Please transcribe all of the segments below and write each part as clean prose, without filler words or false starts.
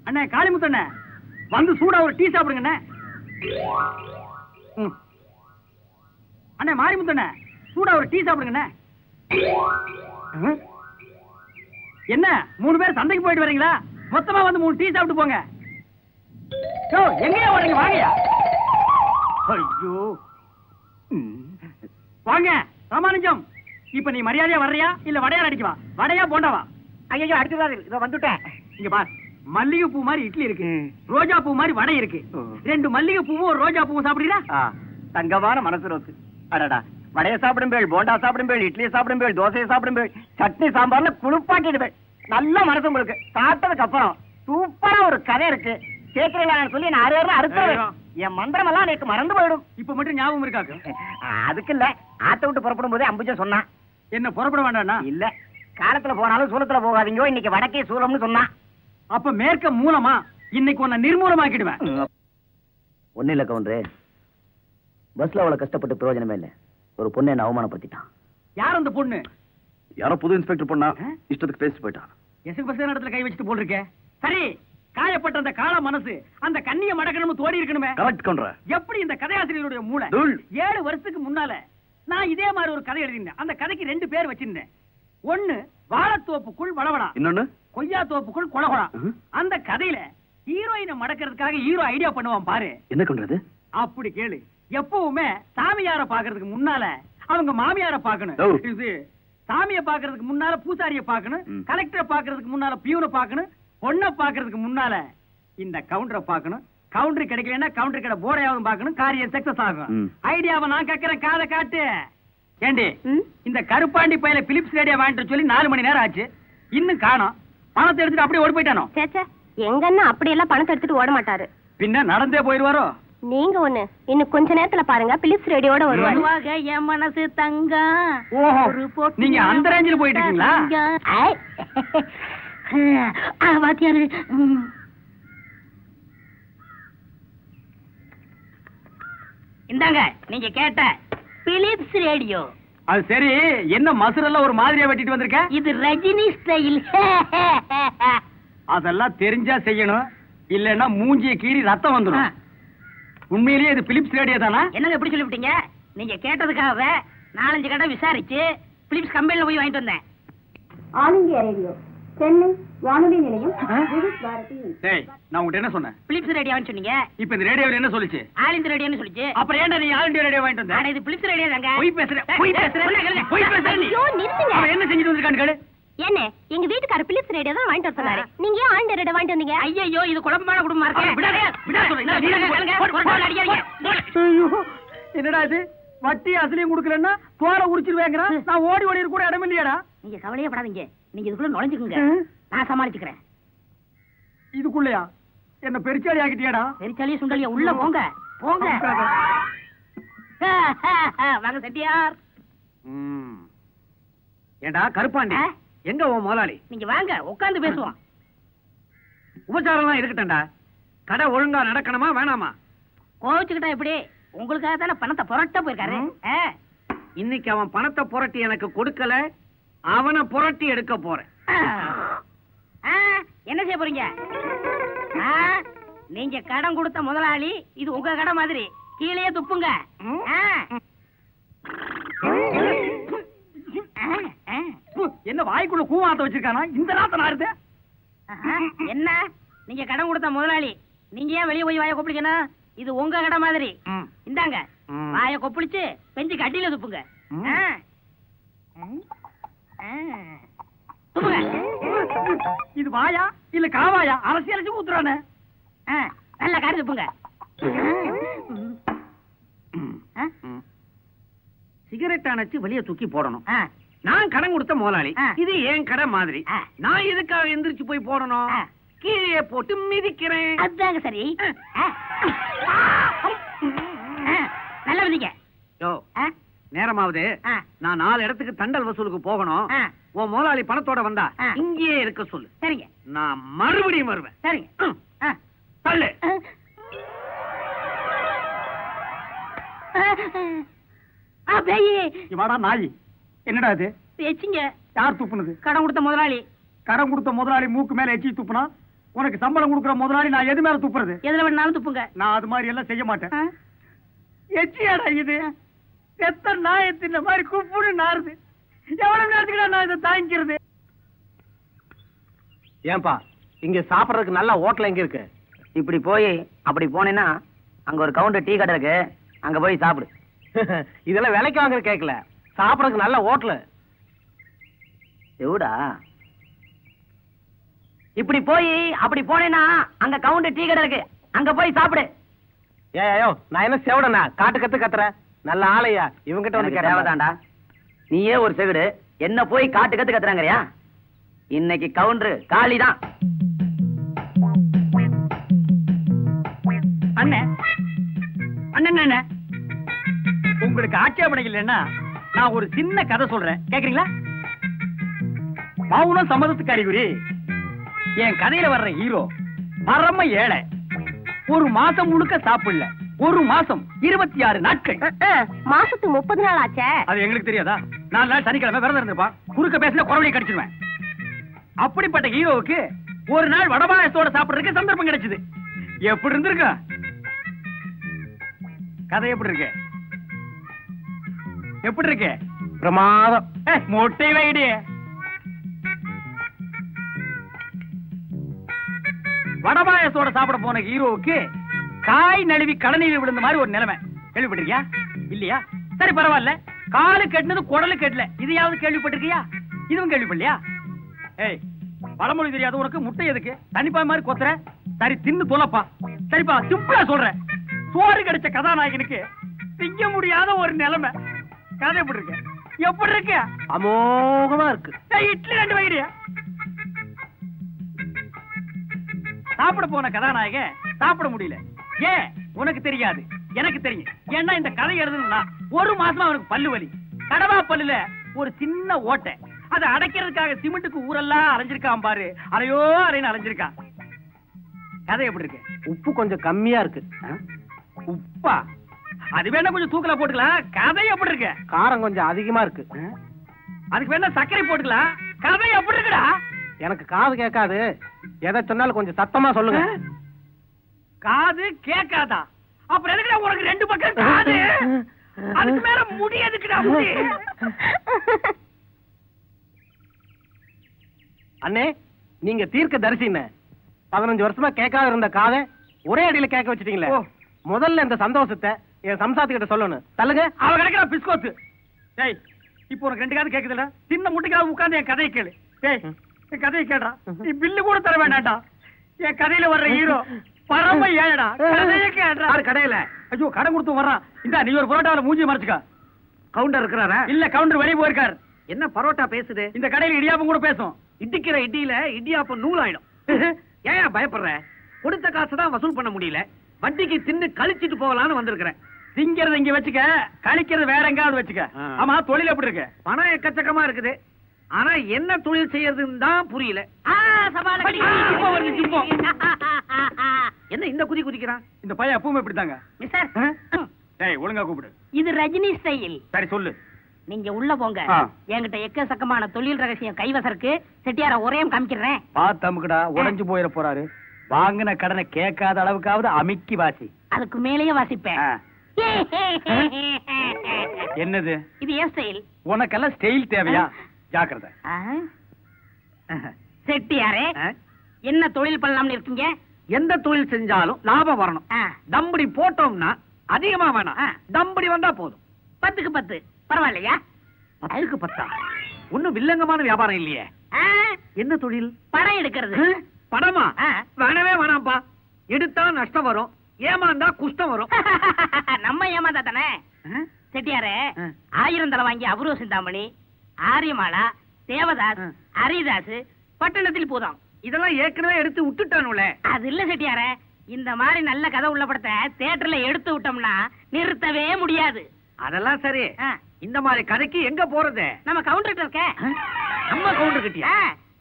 அண்ணே காளிமுத்தண்ணே வந்து சூடா ஒரு டீ சாப்பிடுங்க அண்ணே மாரிமுத்தண்ணே சூடா ஒரு டீ சாப்பிடுங்க என்ன 3 பேர் சந்தைக்கு போயிட்டு வரீங்களா? மொத்தமா வந்து 3 டீ சாப்பிட்டு போங்க. எங்கயா வரீங்க? வாங்கயா. ஐயோ வாங்க ராமானுஜம். இப்ப நீ மரியாதையா வர்றியா இல்ல வடையா அடிக்கவா? வடையா போண்டாவா? ஐயோ அடிச்சுடாது, இதோ வந்துட்டேன். இங்க பார், மல்லிகை பூ மாதிரி இட்லி இருக்கு, ரோஜா பூ மாதிரி வடை இருக்கு. 2 மல்லிகை பூவும் ஒரு ரோஜா பூவும் சாப்பிடுறீங்களா? தங்கமான மனசு ரோக்கு. அடடா, வடைய சாப்பிடும்பேள், போண்டா சாப்பிடும்பேள், இட்லியை சாப்பிடும்பேள், தோசையை சாப்பிடும்பேள், சட்னி சாம்பார்ல குளிப்பாட்டிடுவேன். நல்ல மனசு உங்களுக்கு. சாப்பிட்டதுக்கு அப்புறம் சூப்பரா ஒரு கதை இருக்கு கேட்கறீங்களான்னு சொல்லி நான் அறுக்கிறேன். என் மந்திரம் எல்லாம் எனக்கு மறந்து போயிடும். இப்ப மட்டும் ஞாபகம் இருக்காக்கு? அதுக்கு இல்ல, ஆத்த விட்டு புறப்படும் போதே அம்புஜா சொன்னான். என்ன புறப்பட வேண்டாம்னா? இல்ல, காலத்துல போனாலும் சூலத்துல போகாதீங்க, இன்னைக்கு வடக்கே சூலம்னு சொன்னான். அப்ப மேற்க மூலமா இன்னைக்கு உன்னை நிர்மூலமாக்கிடுவேன். ஒன்னும் இல்ல கவுண்டரே, பஸ்ல அவ்வளவு கஷ்டப்பட்டு பிரயோஜனமே இல்ல. ஒரு பொண்ணு என்ன அவமானப்படுத்திட்டான். யார் அந்த பொண்ணு? யாரோ புது இன்ஸ்பெக்டர் பொண்ணா இஷ்டத்துக்கு பேசிட்டு போயிட்டான். எசுக்கு இடத்துல கை வச்சுட்டு போல் இருக்கே. சரி, காயப்பட்ட அந்த கால மனசு அந்த கண்ணிய மடக்கணும் தோடி இருக்கணுமே. கரெக்ட் கவுண்டரே. எப்படி இந்த கதையாசிரியருடைய மூளை 7 வருஷத்துக்கு முன்னால நான் இதே மாதிரி ஒரு கதை எழுதினேன். அந்த கதைக்கு 2 பேர் வச்சிருந்தேன். ஒண்ணு வாழைத்தோப்புக்குள் வளவடா, இன்னொன்னு கொய்யா தோப்புக்குள் கொலகொடா. அந்த கதையில ஹீரோயினை மடக்கிறதுக்காக ஹீரோ ஐடியா பண்ணுவான் பாரு. என்ன பண்றது? அப்படி கேளு. எப்பவுமே சாமியார பாக்குறதுக்கு முன்னால அவங்க மாமியார பாக்கணும். இது சாமியை பாக்குறதுக்கு முன்னால பூசாரிய பாக்கணும், கலெக்டரை பாக்குறதுக்கு முன்னால பியூனை பாக்கணும், பொண்ணை பாக்குறதுக்கு முன்னால இந்த கவுண்டரை பாக்கணும். கவுண்டர் கிடைக்கலன்னா கவுண்டர் கடை போர்டையாவது பாக்கணும். காரியம் சக்சஸ் ஆகும். ஐடியாவை நான் கேட்கிறேன், காதை காட்டு. ஏண்டி, இந்த கருப்பாண்டி பையில பிலிப்ஸ் ரேடியோ வாங்கிட்டு சொல்லி 4 மணி நேரம் ஆச்சு, இன்னும் காணோம். பணத்தை எடுத்துட்டு அப்படியே ஓடி போயிட்டானோ? எங்கன்னா அப்படி எல்லாம் பணத்தை எடுத்துட்டு ஓட மாட்டாரு. பின்ன நடந்தே போயிடுவாரோ? நீங்க ஒண்ணு இன்னும் கொஞ்ச நேரத்துல பாருங்க, பிலிப்ஸ் ரேடியோட வருவாங்க. என் மனசு தங்கம். ஓஹோ, நீங்க அந்த ரேஞ்சில் போயிட்டு இருக்கீங்களா? வாத்தியாரு, இந்தாங்க நீங்க கேட்ட பிலிப்ஸ் ரேடியோ. அது சரி, என்ன மசுரெல்லாம் ஒரு மாதிரியா வெட்டிட்டு வந்திருக்க? இது ரஜினி ஸ்டைல். அதெல்லாம் தெரிஞ்சா செய்யணும், இல்லன்னா மூஞ்சிய கீறி ரத்தம் வந்துடும். உண்மையிலேயே இது பிலிப்ஸ் ரேடியோ தானா? என்னங்க எப்படி சொல்லிவிட்டீங்க? நீங்க கேட்டதுக்காக 4-5 கடை விசாரிச்சு பிலிப்ஸ் கம்பெனில போய் வாங்கிட்டு வந்தேன். ஆல் இந்தியா ரேடியோ, சென்னை வானொலி நிலையம். டேய், நான் உன்கிட்ட என்ன சொன்னேன்? பிலிப்ஸ் ரேடியோன்னு சொன்னீங்க. இப்போ இந்த ரேடியோல என்ன சொல்லுச்சு? ஆல் இந்தியா ரேடியோன்னு சொல்லுச்சு. அப்புறம் ஏன்டா நீ ஆல் இந்தியா ரேடியோ வாங்கிட்டு வந்த? அட, இது பிலிப்ஸ் ரேடியோ தாங்க. போய் பேசுற நீ. ஐயோ, நிறுத்துங்க. அவன் என்ன செஞ்சிட்டு வந்திருக்கான்னு கேளு. என்ன, எங்க வீட்டுக்கார பிலிப்ஸ் ரேடியோ தான் வாங்கிட்டு வர சொன்னாரு. நீங்க ஏன் ஆல் இந்தியா ரேடியோ வாங்கிட்டு வந்தீங்க? ஐயோ, இது குழப்பமான குடும்பமா இருக்கு. விடா சொல்றேன். என்னடா இது, வட்டி அசலையும் கொடுக்கலன்னா தோலை உரிச்சிருவேங்கிறான். நான் ஓடி ஓடி கூட இடம் இல்லையாடா? நீங்க கவலையே படாதீங்க, நீங்க இதுக்குள்ள நுழைஞ்சுக்குங்க, நான் சமாளிச்சுக்கிறேன். இதுக்குள்ளயா? என்ன பெருச்சாளி ஆகிட்டியாடா? பெருச்சாலியே சுண்டலியா, உள்ள போங்க போங்க. வாங்க செட்டியார். ஏண்டா கருப்பாண்டி, எங்க உன் முதலாளி? நீங்க வாங்க, உட்கார்ந்து பேசுவோம். உபச்சாரம் இருக்கட்டா, கடை ஒழுங்கா நடக்கணுமா வேணாமா? கோவிச்சுக்கிட்டா எப்படி? உங்களுக்காக தானே பணத்தை புரட்ட போயிருக்காரு. இன்னைக்கு அவன் பணத்தை புரட்டி எனக்கு கொடுக்கல, அவனை புரட்டி எடுக்க போறேன். என்ன செய்ய போறீங்க? நீங்க கடன் கொடுத்த முதலாளி, இது உங்க கடை மாதிரி கீழே துப்புங்க. என்ன வாய்க்குள்ள கூவாத்த வச்சிருக்கானா? இந்த நாத்த நாருது. என்ன, நீங்க கடன் கொடுத்த முதலாளி, நீங்க ஏன் வெளியே போய் வாயை கொப்பளிக்கணும்? இது உங்க கடை மாதிரி. இந்தாங்க, வாயை கொப்பளிச்சு பெஞ்சுக்கு அடியில துப்புங்க. இது வாயா இல்ல காவாயா? அரசியலுக்கு ஊத்துறானே. நல்ல காரி துப்புங்க. சிகரெட் அணைச்சு வெளியே தூக்கி போடணும். நான் கடன் கொடுத்த முதலாளி, இது என் கடை மாதிரி. நான் எதுக்காக எந்திரிச்சு போய் போடணும்? கீழே போட்டு மிதிக்கிறேன். அதுதாங்க சரி. நல்ல விதிங்க. யோ, நேரமாவது, நான் 4 இடத்துக்கு தண்டல் வசூலுக்கு போகணும். உன் முதலாளி பணத்தோட வந்தா இங்கேயே இருக்க சொல்லு. சரிங்க, நான் மறுபடியும் வருவேன். சரிங்க. தள்ளு. வாடா நாய். என்னடா இது? எச்சிங்க. யார் துப்புனது? கடன் கொடுத்த முதலாளி. கடன் கொடுத்த முதலாளி மூக்கு மேல எச்சி துப்புனா உனக்கு சம்பளம் கொடுக்குற முதலாளி நான் எது மேல துப்புறது? எதுல வேணாலும் துப்புங்க. நான் அது மாதிரி எல்லாம் செய்ய மாட்டேன். எச்சியாடா இது? செத்த நாயத்தின் மாதிரி குப்புன்னு நாருது. எவ்வளவு நேரத்துக்கு நான் இதை தாங்கிக்கிறது? ஏன்பா இங்க சாப்பிடறதுக்கு நல்ல ஹோட்டல் எங்க இருக்கு? இப்படி போய் அப்படி போனேன்னா அங்க ஒரு கவுண்டர் டீ கடை இருக்கு, அங்க போய் சாப்பிடு. இதெல்லாம் விலைக்கு வாங்குற கேட்கல, சாப்பிடறதுக்கு நல்ல ஹோட்டல். எவுடா இப்படி போய் அப்படி போனேன்னா அங்க கவுண்டர் டீ கடை இருக்கு, அங்க போய் சாப்பிடு. ஏயோ நான் என்ன செவடனா காட்டு கத்து கத்துறேன்? நல்ல ஆளையா இவங்கிட்ட வந்து தேவைதான்டா. நீயே ஒரு செவிடு, என்ன போய் காட்டு கத்து கத்துறாங்கறியா? இன்னைக்கு கவுண்டர் காலிதான். அண்ணே அண்ணன் உங்களுக்கு ஆட்சேபனை இல்லைன்னா நான் ஒரு சின்ன கதை சொல்றேன், கேக்குறீங்களா? மௌனம் சம்மதத்துக்கு அறிகுறி. என் கதையில வர்ற ஹீரோ பரம ஏழை, ஒரு மாசம் முழுக்க சாப்பிடல. ஒரு மாசம் 26 நாட்கள். மாசத்துக்கு 30 நாள் ஆச்சே. அது எங்களுக்கு தெரியாதா? 4 நாள் சனிக்கிழமை விரதம் இருந்திருப்பான். குறுக்க பேசின குறவழி கடிச்சிருவேன். அப்படிப்பட்ட ஹீரோவுக்கு ஒரு நாள் வடபாயத்தோட சாப்பிடுறதுக்கு சந்தர்ப்பம் கிடைச்சது. எப்படி இருந்திருக்க கதை? எப்படி இருக்கு? எப்படி இருக்கு? பிரமாதம். மொட்டை வைடி. வடபாயத்தோட சாப்பிட போன ஹீரோவுக்கு காய் நழுவி கடனீவி விழுந்த மாதிரி ஒரு நிலைமை. கேள்விப்பட்டிருக்கியா? இல்லையா? சரி பரவாயில்ல. காலு கட்டினது குடலு கட்டல, இதையாவது கேள்விப்பட்டிருக்கியா? இதுவும் கேள்விப்படலையா? ஏய், வடமொழி தெரியாது உனக்கு, முட்டை எதுக்கு தனிப்பா மாதிரி கொத்துற? சரி தின்னு தொலைப்பா. சரிப்பா சிம்பிளா சொல்றேன், சோறு கிடைச்ச கதாநாயகனுக்கு திங்க முடியாத ஒரு நிலைமை. கதை எப்படி இருக்கு? எப்படி இருக்கு? அமோகமா இருக்கு. இட்லி 2 வயிறு. சாப்பிட போன கதாநாயகன் சாப்பிட முடியல. ஏன் உனக்கு தெரியாது, எனக்கு தெரியும். ஏன்னா இந்த கதை எழுதுனா ஒரு மாசமா அவனுக்கு பல்லு வலி. கடவா பல்லுல ஒரு சின்ன ஓட்டை. அதை அடைக்கிறதுக்காக சிமெண்ட்டுக்கு ஊரெல்லாம் அலைஞ்சிருக்கான் பாரு. அரையோ அரைன்னு அலைஞ்சிருக்கான். கதை எப்படி இருக்கு? உப்பு கொஞ்சம் கம்மியா இருக்கு. உப்பா? அது வேணா கொஞ்சம் தூக்கலா போட்டுக்கலாம். கதை எப்படி இருக்கு? காரம் கொஞ்சம் அதிகமா இருக்கு. அதுக்கு வேணா சர்க்கரை போட்டுக்கலாம். கதை எப்படி இருக்குடா? எனக்கு காது கேட்காது, எதை சொன்னாலும் கொஞ்சம் சத்தமா சொல்லுங்க. காது கேட்காதா? அப்புறம் எதுக்குடா உனக்கு 2 பக்கம் காது? அதுக்கு மேல முடி எதுக்குடா? முடி அண்ணே, நீங்க தீர்க்க தரிசின்னு 15 வருஷமா கேட்காத இருந்த காதை ஒரே அடியில கேட்க வச்சிட்டீங்களே. முதல்ல இந்த சந்தோஷத்தை என் சம்சாரத்துக்கிட்ட சொல்லணும். தள்ளுங்க. அவ கிடைக்கிற பிஸ்கோத்து. டேய், இப்போ உனக்கு 2 காது கேக்குதுல, சின்ன முட்டைக்காக உட்கார்ந்து என் கதையை கேளு. டேய், என் கதையை கேடுறா. நீ பில்லு கூட தர வேண்டாம்டா. என் கதையில வர்ற ஹீரோ பரம ஏழடா. கதையை கேடுறா. கடையில ஐயோ கடன் கொடுத்து வர்றான். இந்த நீ ஒரு பரோட்டாவில மூஞ்சி மறைச்சுக்க. கவுண்டர் இருக்கிறாரா? இல்ல, கவுண்டர் வெளியே போயிருக்காரு. என்ன பரோட்டா பேசுது? இந்த கடையில இடியாப்பம் கூட பேசும். இடிக்கிற இடியில இடியாப்பம் நூலாயிடும். ஏன் பயப்படுற? கொடுத்த காசு தான் வசூல் பண்ண முடியல. வண்டிக்கு தின்னு கழிச்சிட்டு போகலான்னு வந்திருக்கிறேன். திங்கிறது இங்க வச்சுக்க, கழிக்கிறது வேற எங்காவது வச்சுக்க. ஆமா, தொழில் எப்படி இருக்கு? பணம் எக்கச்சக்கமா இருக்குது. ஆனா என்ன தொழில் செய்யறதுன்னு தான் புரியல. இப்போ வருது சிப்பம். என்ன இந்த குதி குதிக்கிறான்? இந்த பையன் எப்பவுமே இப்படித்தாங்க. மிஸ்டர், டேய், ஒழுங்கா கூப்பிடு. இது ரஜினி ஸ்டைல். சரி சொல்லு. நீங்க உள்ள போங்க. ஆ. என்கிட்ட எக்கச்சக்கமான தொழில் ரகசியம் கைவசம் இருக்கு. செட்டியார ஒரேயும் காமிக்கிறேன். பாத்தமுக்குடா, உடைஞ்சு போயிட போறாரு. வாங்கின கடனை கேட்காத அளவுக்காவது அமிக்கி வாசி. அதுக்கு மேலேயே வாசிப்பேன். ஆ. என்னது இது ஏன் ஸ்டைல்? உனக்கெல்லாம் ஸ்டைல் தேவையா? ஜாக்கிரதை. செட்டியாரே, என்ன தொழில் பண்ணலாம்னு இருக்கீங்க? எந்த தொழில் செஞ்சாலும் லாபம் வரணும். தம்படி போட்டோம்னா அதிகமா வேணாம். தம்படி வந்தா போதும். 10க்கு 10 பரவாயில்லையா? 10க்கு 10. ஒண்ணும் வில்லங்கமான வியாபாரம் இல்லையே. என்ன தொழில்? படம் எடுக்கிறது. படமா? வேணவே வேணாம்ப்பா. எடுத்தா நஷ்டம் வரும், ஏமாந்தா குஷ்டம் வரும். நம்ம ஏமாந்தா தானே. செட்டியாரே, 1000 தலை வாங்கி அபூர்வ சிந்தாமணி, ஆரியமாலா, தேவதாஸ், ஹரிதாஸ் பட்டணத்தில் போதும். இதெல்லாம் ஏற்கனவே எடுத்து விட்டுட்டானுல. அது இல்ல செட்டியாரே, இந்த மாதிரி நல்ல கதை உள்ள படத்தை தியேட்டர்ல எடுத்து விட்டோம்னா நிறுத்தவே முடியாது. அதெல்லாம் சரி. இந்த மாதிரி கதைக்கு எங்க போறது? நம்ம கவுண்டர் இருக்க. நம்ம கவுண்டர் கிட்டியா?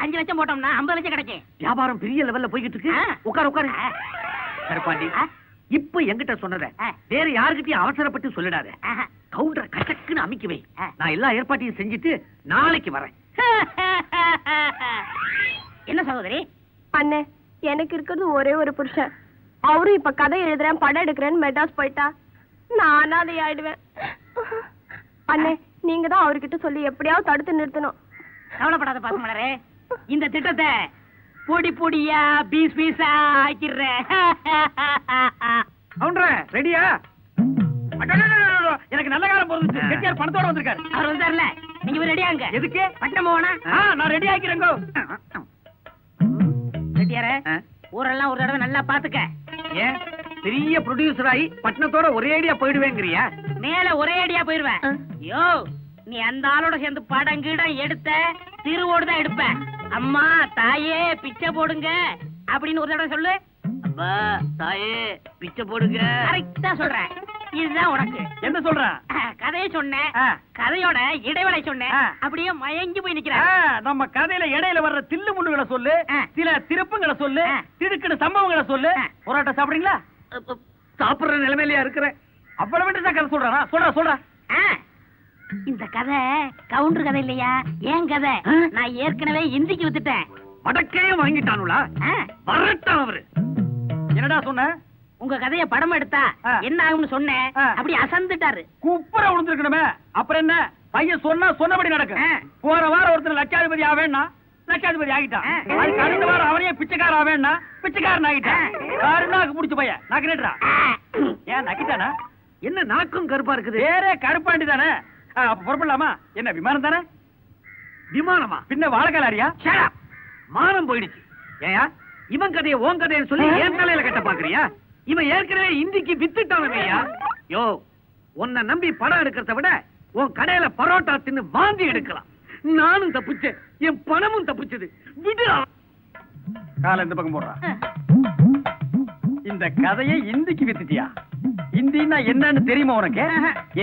5 லட்சம் போட்டோம்னா 50 லட்சம் கிடைக்கும். வியாபாரம் பெரிய லெவல்ல போய்கிட்டு இருக்கு. உட்காரு உட்காரு. கருப்பாண்டி, இப்ப என்கிட்ட சொன்னத வேற யாருக்கிட்டையும் அவசரப்பட்டு சொல்லிடாத. கவுண்டர் கச்சக்குன்னு அமைக்க வை. நான் எல்லா ஏற்பாட்டையும் செஞ்சுட்டு நாளைக்கு வரேன். என்ன சகோதரி? அண்ணே, எனக்கு இருக்கிறது ஒரே ஒரு புருஷன். அவரும் இப்ப கதை எழுதுறேன் படம் எடுக்கிறேன்னு மெட்ராஸ் போயிட்டா நானும் அதை ஆயிடுவேன். அண்ணே நீங்க தான் அவர்கிட்ட சொல்லி எப்படியாவது தடுத்து நிறுத்தணும். கவலைப்படாத பசுமலரே, இந்த திட்டத்தை பொடி பொடியா பீஸ் பீஸா ஆக்கிடுறேன். ரெடியா? எனக்கு நல்ல காலம் போறது. கெட்டியார் பணத்தோட வந்திருக்காரு. அவர் வந்தார்ல, நீங்க ரெடியாங்க. எதுக்கு? பட்டம் போனா நான் ரெடி ஆக்கிறேங்க. ரெடியார ஊரெல்லாம் ஒரு தடவை நல்லா பாத்துக்க. ஏன் பெரிய ப்ரொடியூசர் ஆகி பட்டணத்தோட ஒரே ஐடியா போயிடுவேங்கிறியா? மேல ஒரே அடியா போயிருவேன். யோ நீ அந்த ஆளோட சேர்ந்து படம் கீடம் எடுத்த திருவோடுதான் எடுப்ப. அம்மா தாயே பிச்சை போடுங்க அப்படின்னு ஒரு தடவை சொல்லு. அப்பா தாயே பிச்சை போடுங்க. கரெக்டா சொல்றேன். இதுதான் உனக்கு. என்ன சொல்ற? கதையை சொன்னேன், கதையோட இடைவேளை சொன்னேன், அப்படியே மயங்கி போய் நிக்கிறேன். நம்ம கதையில இடையில வர்ற தில்லு முள்ளுகளை சொல்லு, சில திருப்புங்களை சொல்லு, திடுக்கிற சம்பவங்களை சொல்லு. போராட்ட சாப்பிடுறீங்களா? சாப்பிடுற நிலைமையிலயா இருக்கிறேன். அவ்வளவு கதை சொல்றா? சொல்ற. இந்த கதை கவுண்டர் கதை இல்லையா, ஏன் கதை. நான் ஏற்கனவே இந்திக்கு வித்துட்டேன். வடக்கையும் வாங்கிட்டானுங்களா? வரட்டும் அவரு. என்னடா சொன்ன? உங்க கதைய படம் எடுத்தா என்ன ஆகும்னு சொன்னேன். அப்படி அசந்துட்டாரு. குப்புற விழுந்திருக்கணுமே. அப்புறம் என்ன? பையன் சொன்னபடி நடக்கும். போற வாரம் ஒருத்தர் லட்சாதிபதி ஆவேன்னா லட்சாதிபதி ஆகிட்டான். அதுக்கு அடுத்த வாரம் அவனையே பிச்சைக்கார ஆவேன்னா பிச்சைக்காரன் ஆகிட்டான். நாக்கு பிடிச்ச பையன் நாக்கு நட்டுறா. ஏன் நக்கிட்டானா? என்ன நாக்கும் கருப்பா இருக்குது? வேற கருப்பாண்டி தானே. புறப்படலாமா? என்ன விமானம் தானே? விமானமா? பின்ன வாழைக்காலாரியா? மானம் போயிடுச்சு. ஏயா இவன் கதையை ஓன் கதைன்னு சொல்லி என் தலையில கட்ட பாக்குறியா? இவன் ஏற்கனவே இந்திக்கு வித்துட்டானையா. யோ உன்னை நம்பி படம் எடுக்கிறத விட உன் கடையில பரோட்டா தின்னு வாந்தி எடுக்கலாம். நானும் தப்பிச்சேன், என் பணமும் தப்பிச்சது. விடுடா. கால இந்த பக்கம் போடுறா. இந்த கதையை இந்திக்கு வித்துட்டியா? இந்தின்னா என்னன்னு தெரியுமா உனக்கு?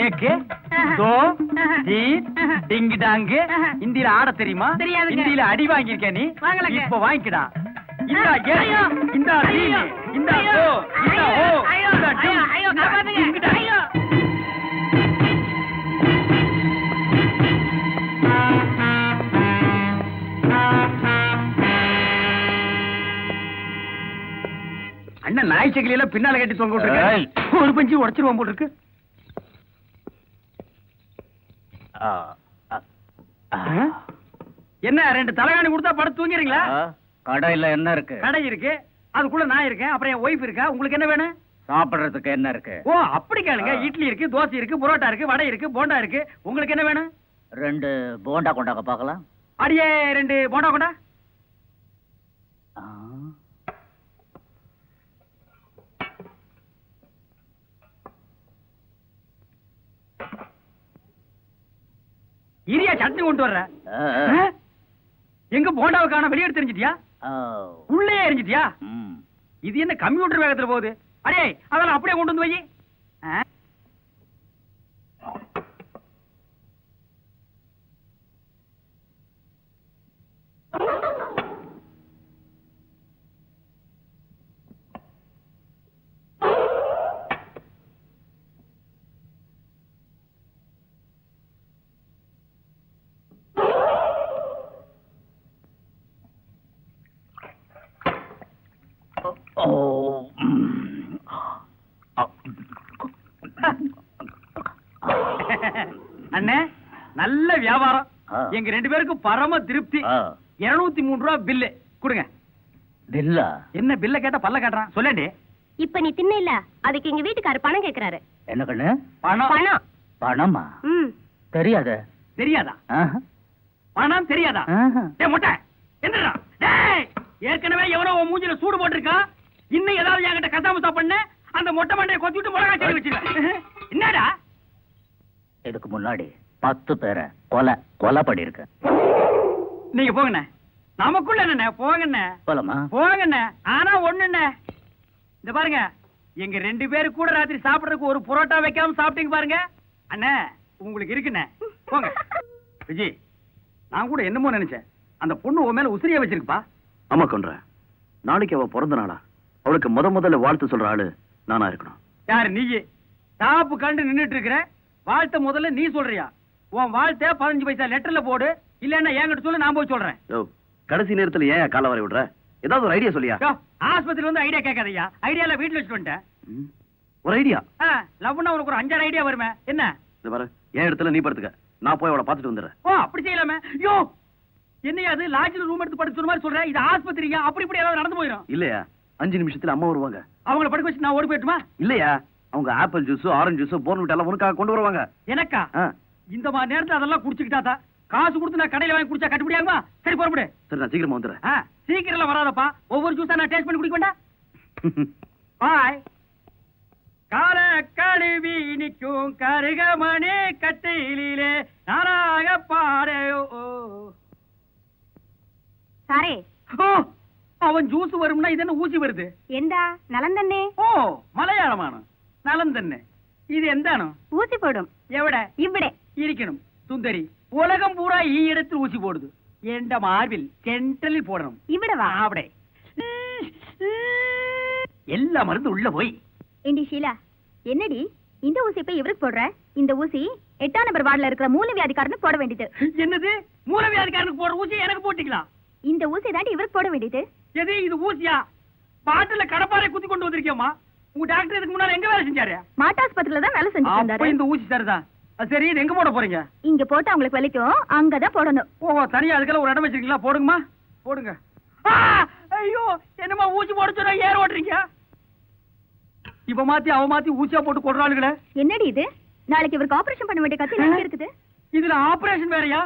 ஏகே தோ டி டிங் டாங். இந்தியில ஆட தெரியுமா? தெரியாது. இந்தியில அடி வாங்கியிருக்க நீ. இப்ப வாங்கிக்கடா. இந்தா ஏ, இந்தா டி, இந்தா தோ, இந்தா ஓ, இந்தா டி, டிங் டாங். அண்ணன் நாய்ச்சகில பின்னால கட்டி தொங்க விட்டுருக்க. ஒரு பஞ்சு உடைச்சிருவான் போட்டு இருக்கு. என்ன ரெண்டு தலைகாணி கொடுத்தா படுத்து தூங்கிறீங்களா? கடையில என்ன இருக்கு? கடை இருக்கு, அதுக்குள்ள நான் இருக்கேன், அப்புறம் என் ஒய்ஃப் இருக்கா. உங்களுக்கு என்ன வேணும்? சாப்பிடுறதுக்கு என்ன இருக்கு? ஓ அப்படி கேளுங்க. இட்லி இருக்கு, தோசை இருக்கு, புரோட்டா இருக்கு, வடை இருக்கு, போண்டா இருக்கு. உங்களுக்கு என்ன வேணும்? 2 போண்டா கொண்டாங்க பாக்கலாம். அடியே 2 போண்டா கொண்டா. இரியா சட்னி கொண்டு வர்ற. எங்க போண்டாவை காண வெளியே தெரிஞ்சிட்டியா? உள்ளே எரிஞ்சிட்டியா? இது என்ன கம்ப்யூட்டர் வேகத்துல போகுது? அடே அதெல்லாம் அப்படியே கொண்டு வந்து வை. அண்ணே நல்ல வியாபாரம். எங்க 2 பேருக்கு பரம திருப்தி. 203 ரூபா பில்லு கொடுங்க. பில்லா? என்ன பில்ல கேட்டா பல்ல காட்டுறான். சொல்லண்டே. இப்ப நீ தின்ன இல்ல, அதுக்கு எங்க வீட்டுக்காரர் பணம் கேக்குறாரு. என்ன கண்ணு? பணம். பணம். பணமா? தெரியாத. தெரியாதா? பணம் தெரியாதா? டேய் மொட்டை என்னடா? டேய் ஏற்கனவே எவனோ உன் மூஞ்சில சூடு போட்டுருக்கா. இன்னும் ஏதாவது என்கிட்ட கசாமுசா பண்ண அந்த மொட்டை மண்டையை கொத்தி விட்டு மிளகா செடி வச்சிருக்கேன். என்னடா? இதுக்கு முன்னாடி 10 பேரை கொலை பண்ணிருக்க. நீங்க போங்கண்ணே. நமக்குள்ள என்ன போங்கண்ணே. போலாமா? போங்கண்ணே. ஆனா ஒண்ணுண்ணே, இந்த பாருங்க, எங்க 2 பேரு கூட ராத்திரி சாப்பிடுறதுக்கு ஒரு புரோட்டா வைக்காம சாப்பிட்டீங்க பாருங்க. அண்ணே உங்களுக்கு இருக்குண்ணே. போங்க. விஜய் நான் கூட என்னமோ நினைச்சேன், அந்த பொண்ணு உன் மேல உசிரியா வச்சிருக்குப்பா. ஆமா கொன்ற, நாளைக்கு அவ பிறந்த நாளா? அவளுக்கு முதல்ல வாழ்த்து சொல்ற ஆளு நானா இருக்கணும். யாரு நீ? தாப்பு கண்டு நின்னுட்டு இருக்கிற. வாழ்த்த முதல்ல நீ சொல்றியா? உன் வாழ்த்த 15 பைசா லெட்டர்ல போடு, இல்லன்னா என்கிட்ட சொல்லு, நான் போய் சொல்றேன். கடைசி நேரத்துல ஏன் கால வரை விடுற? ஏதாவது ஒரு ஐடியா சொல்லியா? யோ, ஆஸ்பத்திரியில வந்து ஐடியா கேட்காதய்யா. ஐடியால வீட்டுல வச்சுட்டு வந்துட்டேன். ம், ஒரு ஐடியா. லவ்னா உனக்கு ஒரு 5 ஐடியா வருமே என்ன? இது பாரு, என் இடத்துல நீ படுத்துக்க, நான் போய் அவளை பார்த்துட்டு வந்துடுறேன். ஓ அப்படி செய்யலாமே. யோ என்னையா அது லாட்ஜ்ல ரூம் எடுத்து படுத்து மாதிரி சொல்ற? இது ஆஸ்பத்திரியா? அப்படி இப்படி ஏதாவது நடந்து போயிடும். இல்லையா, 5 நிமிஷத்துல அம்மா வருவாங்க. அவங்கள படுக்க வச்சு நான் ஓடி போயிட்டுமா? இல்லையா, அவங்க apple juice, orange juice, Bournvita எல்லாம் உனக்காக கொண்டு வருவாங்க. எனக்கா? இந்த மாதிரி நேரத்துல அதெல்லாம் குடிச்சுக்கிட்டாதா? காசு கொடுத்து நான் கடையில வாங்கி குடிச்சா கட்டுப்படியாகுமா? சரி புறப்படு. சரி, நான் சீக்கிரமா வந்துடுறேன். சீக்கிரம் வராதப்பா. ஒவ்வொரு ஜூஸா நான் டேஸ்ட் பண்ணி குடிக்க வேண்டாம். பாய். கால கழுவி நிற்கும் கருகமணி கட்டிலே நாராக பாடே. சாரே ஓ அவன் ஜூஸ் வரும்னா இது என்ன ஊசி வருது? எந்தா நலம் தண்ணே? ஓ மலையாளமான நலம் தண்ணே. இது எந்தானோ? ஊசி போடும். எவட? இவ்விடே இരിക്കണം சுந்தரி. உலகம் பூரா ഈ இடத்தில் ஊசி போடுது. எந்த மார்பில் சென்ட்ரலில் போடணும். ഇവിടെ വാ. അവിടെ எல்லா மருந்து உள்ள போய். ஏண்டி ஷீலா, என்னடி இந்த ஊசி இப்ப இவருக்கு போடுற? இந்த ஊசி 8ஆம் நம்பர் வார்டுல இருக்கிற மூலவியாதிக்காரனுக்கு போட வேண்டியது. என்னது? மூலவியாதிக்காரனுக்கு போடுற ஊசி எனக்கு போட்டுக்கலாம்? இந்த ஊசி தாண்டி இவருக்கு போட வேண்டியது. எது இது ஊசியா? பாட்டுல கடப்பாரை குத்தி கொண்டு வந்திருக்கியம்மா. உங்க டாக்டர் இதுக்கு முன்னால எங்க வேலை செஞ்சாரு? மாட்டாஸ்பத்திரியில தான் வேலை செஞ்சுட்டு அப்ப இருந்தாரு. இந்த ஊசி சரிதான். சரி இது எங்க போட போறீங்க? இங்க போட்டு அவங்களுக்கு வலிக்கும், அங்கதான் போடணும். ஓ தனியா அதுக்கெல்லாம் ஒரு இடம் வச்சிருக்கீங்களா? போடுங்கம்மா போடுங்க. ஐயோ என்னமா ஊசி போட சொன்னா ஏர் ஓட்டுறீங்க? இப்ப மாத்தி அவ மாத்தி ஊசியா போட்டு கொடுறாளுங்களே. என்னடி இது? நாளைக்கு இவருக்கு ஆபரேஷன் பண்ண வேண்டிய கத்தி எங்க இருக்குது? இதுல ஆபரேஷன் வேறயா?